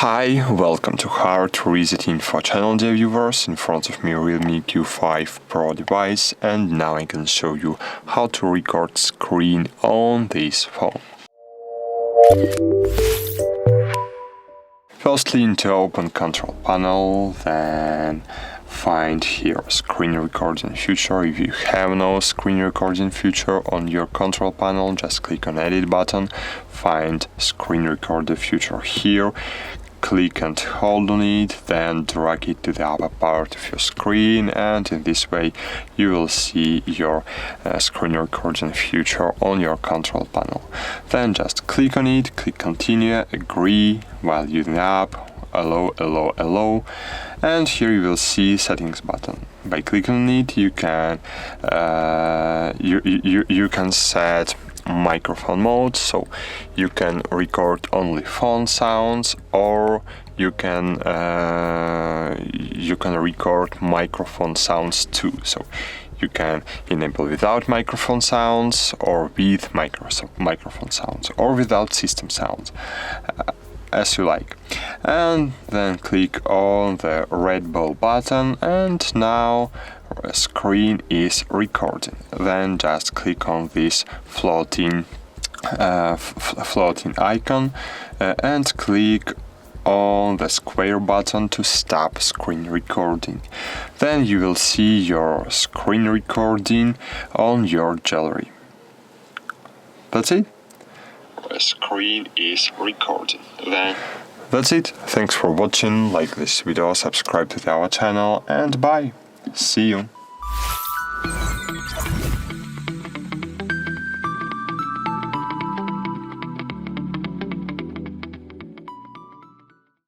Hi, welcome to Hard Reset Info channel, dear viewers. In front of me REALME Q5 Pro device, and now I can show you how to record screen on this phone. Firstly, into open control panel, then find here screen recording feature. If you have no screen recording feature on your control panel, just click on edit button, find screen recorder feature here, click and hold on it, then drag it to the upper part of your screen, and in this way you will see your screen recording feature on your control panel. Then just click on it, click continue, agree while using the app, allow, and here you will see settings button. By clicking on it, you can you can set microphone mode, so you can record only phone sounds, or you can record microphone sounds too. So you can enable without microphone sounds, or with microphone sounds, or without system sounds, as you like. And then click on the red ball button, and now screen is recording. Then just click on this floating icon and click on the square button to stop screen recording. Then you will see your screen recording on your gallery. That's it. The screen is recording. Then that's it. Thanks for watching. Like this video, subscribe to our channel, and bye. See you.